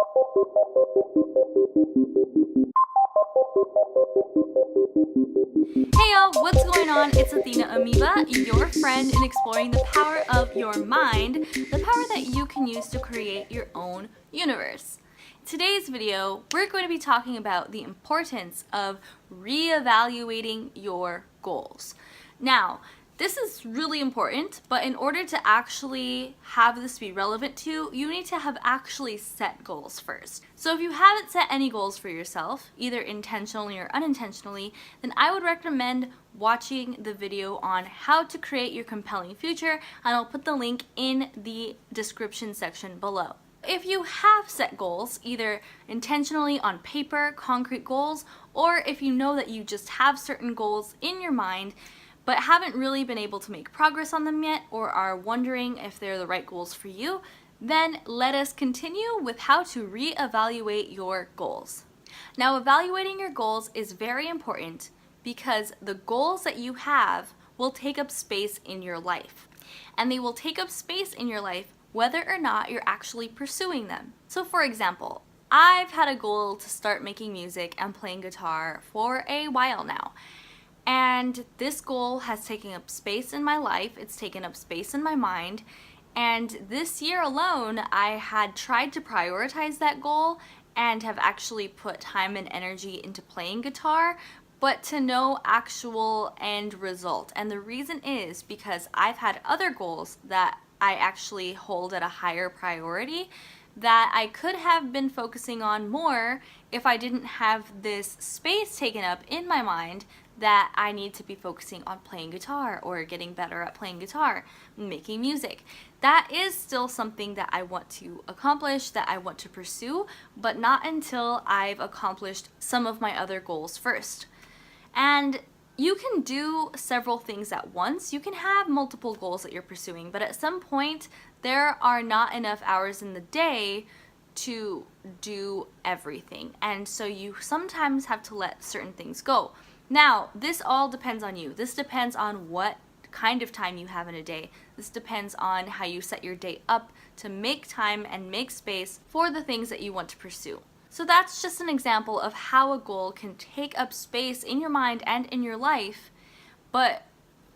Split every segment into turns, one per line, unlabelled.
Hey y'all, what's going on? It's Athena Amoeba, your friend in exploring the power of your mind, the power that you can use to create your own universe. In today's video, we're going to be talking about the importance of reevaluating your goals. Now, this is really important, but in order to actually have this be relevant to you, you need to have actually set goals first. So if you haven't set any goals for yourself, either intentionally or unintentionally, then I would recommend watching the video on how to create your compelling future, and I'll put the link in the description section below. If you have set goals, either intentionally on paper, concrete goals, or if you know that you just have certain goals in your mind, but haven't really been able to make progress on them yet, or are wondering if they're the right goals for you, then let us continue with how to reevaluate your goals. Now, evaluating your goals is very important because the goals that you have will take up space in your life. And they will take up space in your life whether or not you're actually pursuing them. So for example, I've had a goal to start making music and playing guitar for a while now. And this goal has taken up space in my life, it's taken up space in my mind, and this year alone I had tried to prioritize that goal and have actually put time and energy into playing guitar, but to no actual end result. And the reason is because I've had other goals that I actually hold at a higher priority that I could have been focusing on more if I didn't have this space taken up in my mind that I need to be focusing on playing guitar or getting better at playing guitar, making music. That is still something that I want to accomplish, that I want to pursue, but not until I've accomplished some of my other goals first. And you can do several things at once. You can have multiple goals that you're pursuing, but at some point there are not enough hours in the day to do everything. And so you sometimes have to let certain things go. Now, this all depends on you. This depends on what kind of time you have in a day. This depends on how you set your day up to make time and make space for the things that you want to pursue. So that's just an example of how a goal can take up space in your mind and in your life, but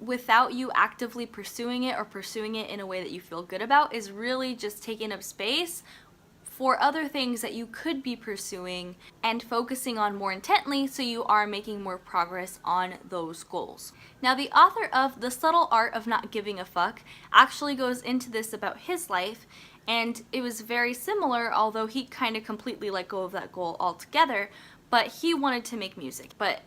without you actively pursuing it or pursuing it in a way that you feel good about, is really just taking up space for other things that you could be pursuing and focusing on more intently so you are making more progress on those goals. Now, the author of The Subtle Art of Not Giving a Fuck actually goes into this about his life, and it was very similar, although he kind of completely let go of that goal altogether, but he wanted to make music. But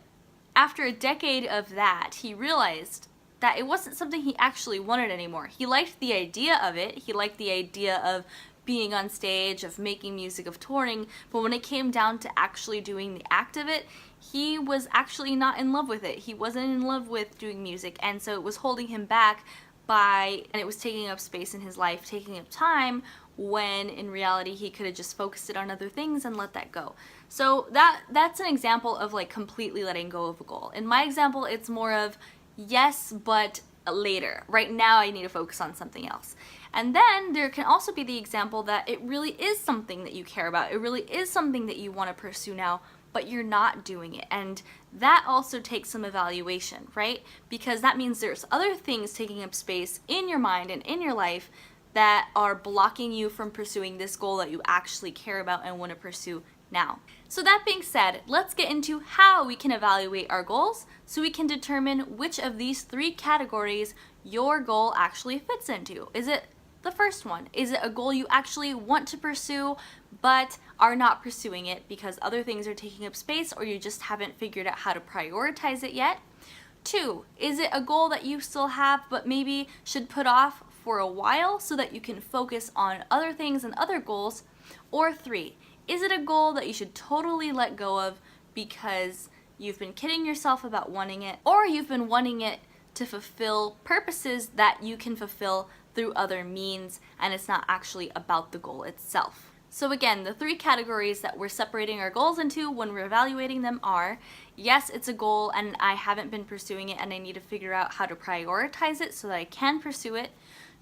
after a decade of that, he realized that it wasn't something he actually wanted anymore. He liked the idea of it, he liked the idea of being on stage, of making music, of touring, but when it came down to actually doing the act of it, he was actually not in love with it. He wasn't in love with doing music, and so it was holding him back and it was taking up space in his life, taking up time, when in reality he could have just focused it on other things and let that go. So that's an example of like completely letting go of a goal. In my example, it's more of yes, but later. Right now I need to focus on something else. And then there can also be the example that it really is something that you care about. It really is something that you want to pursue now, but you're not doing it. And that also takes some evaluation, right? Because that means there's other things taking up space in your mind and in your life that are blocking you from pursuing this goal that you actually care about and want to pursue now. So that being said, let's get into how we can evaluate our goals so we can determine which of these three categories your goal actually fits into. Is it the first one? Is it a goal you actually want to pursue but are not pursuing it because other things are taking up space, or you just haven't figured out how to prioritize it yet? 2, is it a goal that you still have but maybe should put off for a while so that you can focus on other things and other goals? Or 3, is it a goal that you should totally let go of because you've been kidding yourself about wanting it, or you've been wanting it to fulfill purposes that you can fulfill through other means, and it's not actually about the goal itself? So again, the three categories that we're separating our goals into when we're evaluating them are, yes, it's a goal and I haven't been pursuing it and I need to figure out how to prioritize it so that I can pursue it.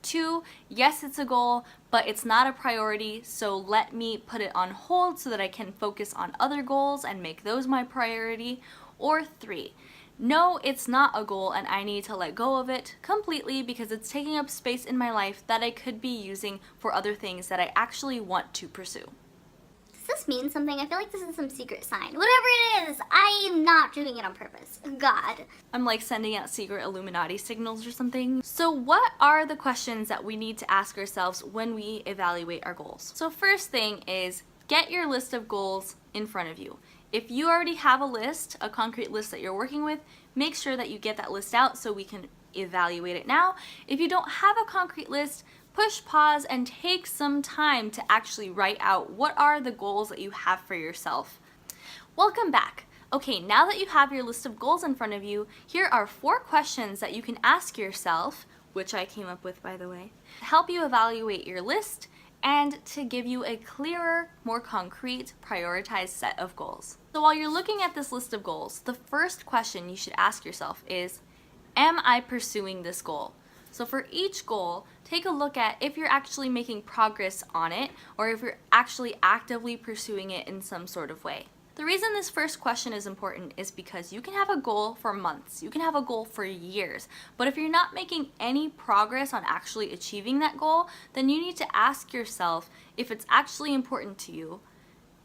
2, yes, it's a goal, but it's not a priority, so let me put it on hold so that I can focus on other goals and make those my priority. Or 3, no, it's not a goal and I need to let go of it completely because it's taking up space in my life that I could be using for other things that I actually want to pursue.
Does this mean something? I feel like this is some secret sign. Whatever it is, I am not doing it on purpose. God.
I'm like sending out secret Illuminati signals or something. So what are the questions that we need to ask ourselves when we evaluate our goals? So first thing is get your list of goals in front of you. If you already have a list, a concrete list that you're working with, make sure that you get that list out so we can evaluate it now. If you don't have a concrete list, push pause and take some time to actually write out what are the goals that you have for yourself. Welcome back. Okay, now that you have your list of goals in front of you, here are 4 questions that you can ask yourself, which I came up with by the way, to help you evaluate your list and to give you a clearer, more concrete, prioritized set of goals. So while you're looking at this list of goals, the first question you should ask yourself is, am I pursuing this goal? So for each goal, take a look at if you're actually making progress on it or if you're actually actively pursuing it in some sort of way. The reason this first question is important is because you can have a goal for months, you can have a goal for years, but if you're not making any progress on actually achieving that goal, then you need to ask yourself if it's actually important to you,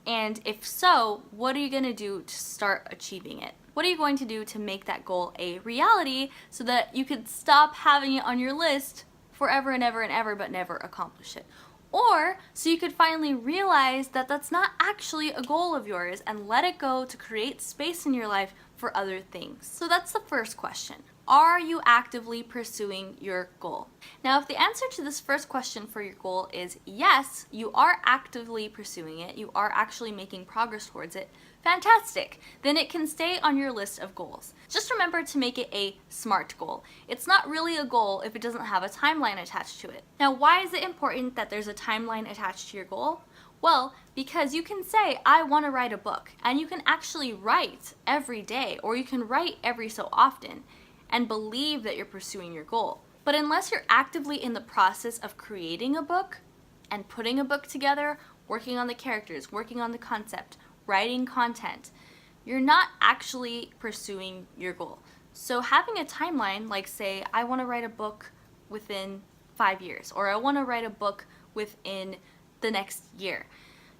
and if so, what are you going to do to start achieving it? What are you going to do to make that goal a reality so that you could stop having it on your list forever and ever and ever but never accomplish it? Or so you could finally realize that that's not actually a goal of yours and let it go to create space in your life for other things. So that's the first question. Are you actively pursuing your goal? Now, if the answer to this first question for your goal is yes, you are actively pursuing it, you are actually making progress towards it, fantastic. Then it can stay on your list of goals. Just remember to make it a SMART goal. It's not really a goal if it doesn't have a timeline attached to it. Now, why is it important that there's a timeline attached to your goal? Well, because you can say, I want to write a book, and you can actually write every day, or you can write every so often, and believe that you're pursuing your goal. But unless you're actively in the process of creating a book and putting a book together, working on the characters, working on the concept, writing content, you're not actually pursuing your goal. So having a timeline, like say, I want to write a book within 5 years, or I want to write a book within the next year,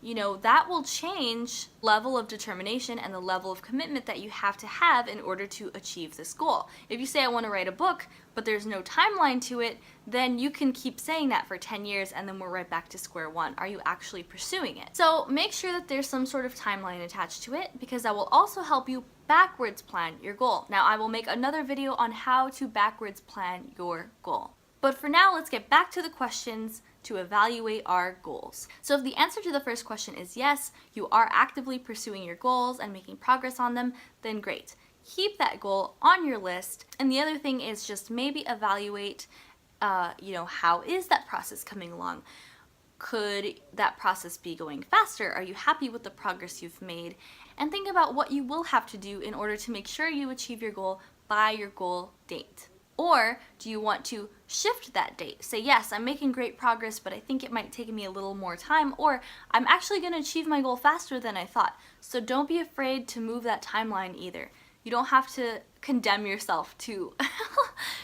you know, that will change level of determination and the level of commitment that you have to have in order to achieve this goal. If you say I want to write a book, but there's no timeline to it, then you can keep saying that for 10 years and then we're right back to square one. Are you actually pursuing it? So make sure that there's some sort of timeline attached to it because that will also help you backwards plan your goal. Now, I will make another video on how to backwards plan your goal. But for now, let's get back to the questions to evaluate our goals. So if the answer to the first question is yes, you are actively pursuing your goals and making progress on them, then great. Keep that goal on your list. And the other thing is just maybe evaluate, how is that process coming along? Could that process be going faster? Are you happy with the progress you've made? And think about what you will have to do in order to make sure you achieve your goal by your goal date. Or do you want to shift that date? Say, yes, I'm making great progress, but I think it might take me a little more time, or I'm actually going to achieve my goal faster than I thought. So don't be afraid to move that timeline either. You don't have to condemn yourself to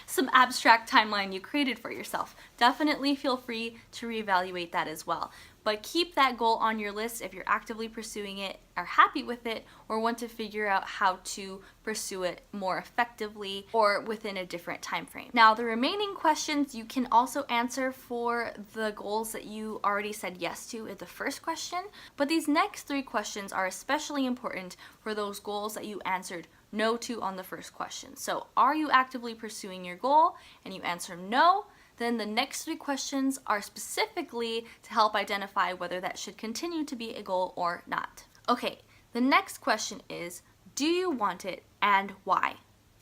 some abstract timeline you created for yourself. Definitely feel free to reevaluate that as well. But keep that goal on your list if you're actively pursuing it, are happy with it, or want to figure out how to pursue it more effectively or within a different time frame. Now, the remaining questions you can also answer for the goals that you already said yes to in the first question, but these next 3 questions are especially important for those goals that you answered no to on the first question. So, are you actively pursuing your goal? And you answer no. Then the next 3 questions are specifically to help identify whether that should continue to be a goal or not. Okay, the next question is, do you want it and why?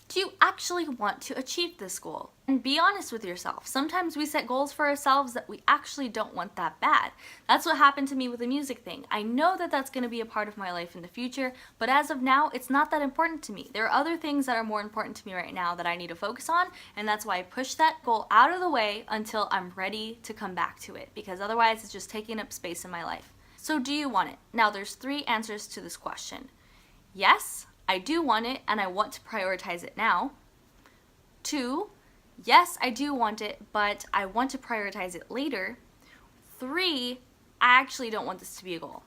Do you actually want to achieve this goal? And be honest with yourself. Sometimes we set goals for ourselves that we actually don't want that bad. That's what happened to me with the music thing. I know that that's going to be a part of my life in the future, but as of now, it's not that important to me. There are other things that are more important to me right now that I need to focus on, and that's why I push that goal out of the way until I'm ready to come back to it, because otherwise it's just taking up space in my life. So do you want it? Now there's 3 answers to this question. Yes, I do want it and I want to prioritize it now. 2, yes, I do want it, but I want to prioritize it later. 3, I actually don't want this to be a goal.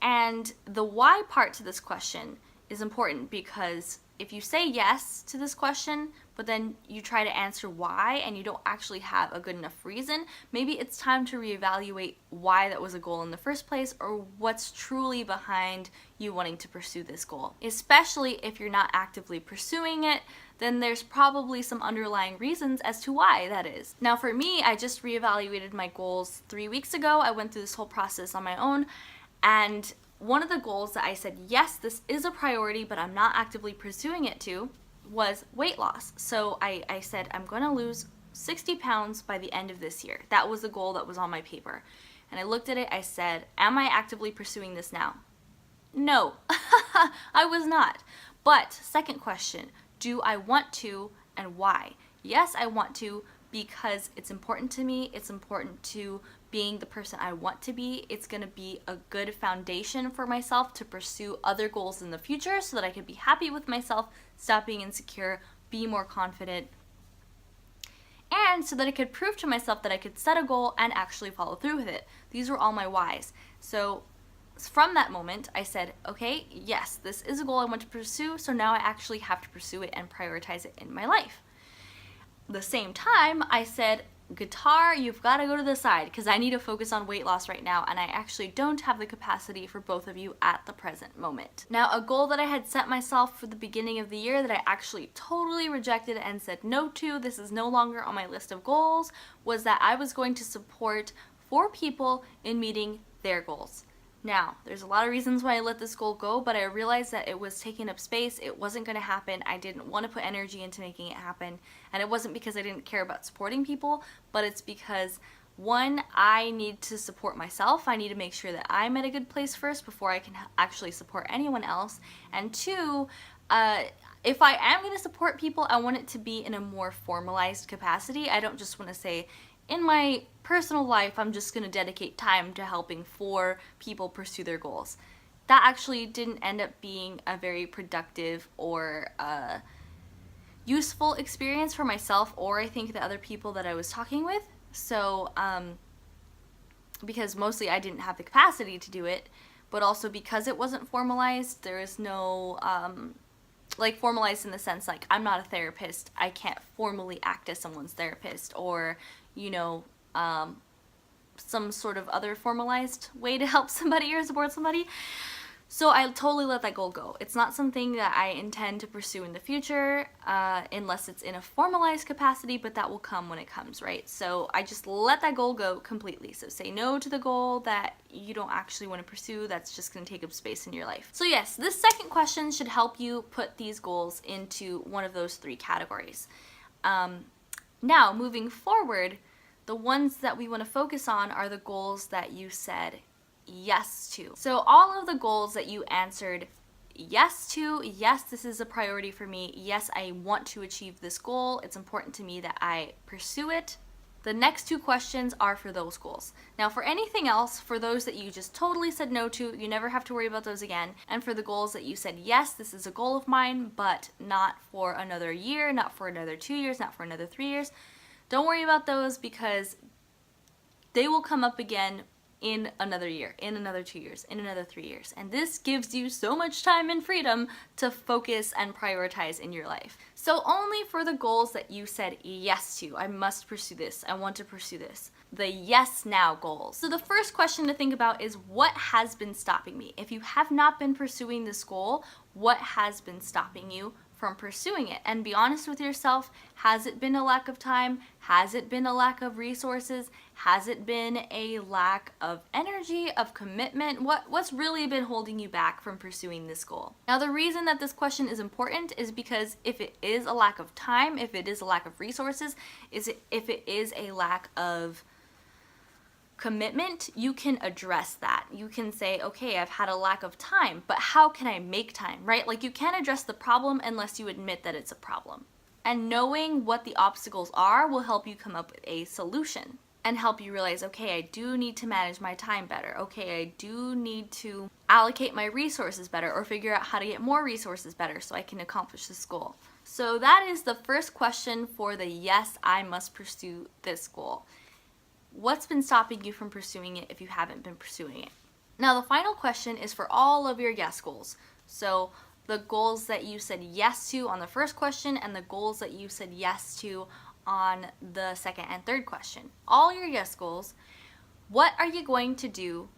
And the why part to this question is important, because if you say yes to this question, but then you try to answer why and you don't actually have a good enough reason, maybe it's time to reevaluate why that was a goal in the first place, or what's truly behind you wanting to pursue this goal. Especially if you're not actively pursuing it, then there's probably some underlying reasons as to why that is. Now for me, I just reevaluated my goals 3 weeks ago. I went through this whole process on my own, and one of the goals that I said, yes, this is a priority, but I'm not actively pursuing it to, was weight loss. So I said, I'm going to lose 60 pounds by the end of this year. That was the goal that was on my paper. And I looked at it, I said, am I actively pursuing this now? No, I was not. But second question, do I want to, and why? Yes, I want to, because it's important to me. It's important to being the person I want to be. It's going to be a good foundation for myself to pursue other goals in the future so that I can be happy with myself, stop being insecure, be more confident, and so that I could prove to myself that I could set a goal and actually follow through with it. These were all my whys. So from that moment, I said, okay, yes, this is a goal I want to pursue, so now I actually have to pursue it and prioritize it in my life. At the same time, I said, guitar, you've got to go to the side, because I need to focus on weight loss right now, and I actually don't have the capacity for both of you at the present moment. Now, a goal that I had set myself for the beginning of the year that I actually totally rejected and said no to, this is no longer on my list of goals, was that I was going to support 4 people in meeting their goals. Now, there's a lot of reasons why I let this goal go, but I realized that it was taking up space. It wasn't going to happen. I didn't want to put energy into making it happen. And it wasn't because I didn't care about supporting people, but it's because, 1, I need to support myself. I need to make sure that I'm at a good place first before I can actually support anyone else. And 2, if I am going to support people, I want it to be in a more formalized capacity. I don't just want to say, in my personal life, I'm just going to dedicate time to helping 4 people pursue their goals. That actually didn't end up being a very productive or useful experience for myself, or I think the other people that I was talking with. So, because mostly I didn't have the capacity to do it, but also because it wasn't formalized, there is no, like formalized in the sense like I'm not a therapist, I can't formally act as someone's therapist, or you know, some sort of other formalized way to help somebody or support somebody. So I totally let that goal go. It's not something that I intend to pursue in the future, unless it's in a formalized capacity, but that will come when it comes, right? So I just let that goal go completely. So say no to the goal that you don't actually want to pursue, that's just going to take up space in your life. So yes, this second question should help you put these goals into one of those 3 categories. Now, moving forward, the ones that we want to focus on are the goals that you said yes to. So all of the goals that you answered yes to, yes, this is a priority for me, yes, I want to achieve this goal, it's important to me that I pursue it. The next 2 questions are for those goals. Now for anything else, for those that you just totally said no to, you never have to worry about those again. And for the goals that you said, yes, this is a goal of mine, but not for another year, not for another 2 years, not for another 3 years, don't worry about those, because they will come up again in another year, in another 2 years, in another 3 years. And this gives you so much time and freedom to focus and prioritize in your life. So only for the goals that you said yes to, I must pursue this, I want to pursue this, the yes now goals. So the first question to think about is, what has been stopping me? If you have not been pursuing this goal, what has been stopping you from pursuing it. And be honest with yourself. Has it been a lack of time? Has it been a lack of resources? Has it been a lack of energy, of commitment? What's really been holding you back from pursuing this goal? Now, the reason that this question is important is because if it is a lack of time, if it is a lack of resources, if it is a lack of commitment, you can address that. You can say, okay, I've had a lack of time, but how can I make time, right? Like, you can't address the problem unless you admit that it's a problem. And knowing what the obstacles are will help you come up with a solution and help you realize, okay, I do need to manage my time better. Okay, I do need to allocate my resources better or figure out how to get more resources better so I can accomplish this goal. So that is the first question for the yes, I must pursue this goal. What's been stopping you from pursuing it if you haven't been pursuing it? Now, the final question is for all of your yes goals. So the goals that you said yes to on the first question and the goals that you said yes to on the second and third question. All your yes goals, what are you going to do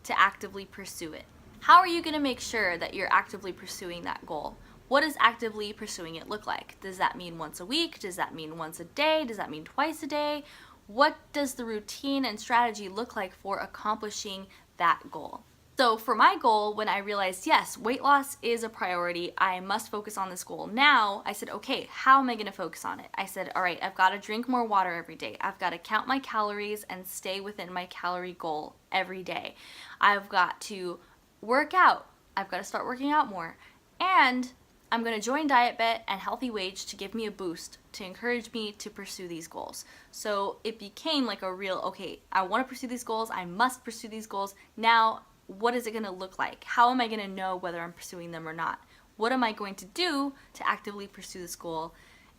to actively pursue it? How are you going to make sure that you're actively pursuing that goal? What does actively pursuing it look like? Does that mean once a week? Does that mean once a day? Does that mean twice a day? What does the routine and strategy look like for accomplishing that goal? So for my goal, when I realized, yes, weight loss is a priority, I must focus on this goal now, I said, okay, how am I going to focus on it? I said, all right, I've got to drink more water every day. I've got to count my calories and stay within my calorie goal every day. I've got to work out. I've got to start working out more. And I'm going to join DietBet and Healthy Wage to give me a boost, to encourage me to pursue these goals. So it became like a real, okay, I want to pursue these goals. I must pursue these goals. Now, what is it going to look like? How am I going to know whether I'm pursuing them or not? What am I going to do to actively pursue this goal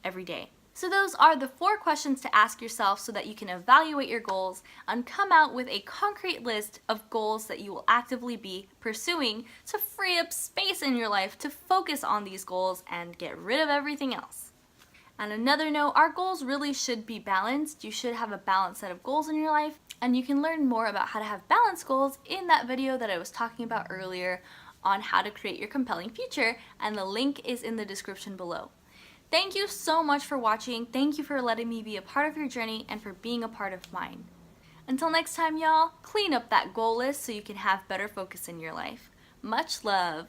every day? So those are the 4 questions to ask yourself so that you can evaluate your goals and come out with a concrete list of goals that you will actively be pursuing to free up space in your life to focus on these goals and get rid of everything else. On another note, our goals really should be balanced. You should have a balanced set of goals in your life, and you can learn more about how to have balanced goals in that video that I was talking about earlier on how to create your compelling future, and the link is in the description below. Thank you so much for watching. Thank you for letting me be a part of your journey and for being a part of mine. Until next time, y'all, clean up that goal list so you can have better focus in your life. Much love.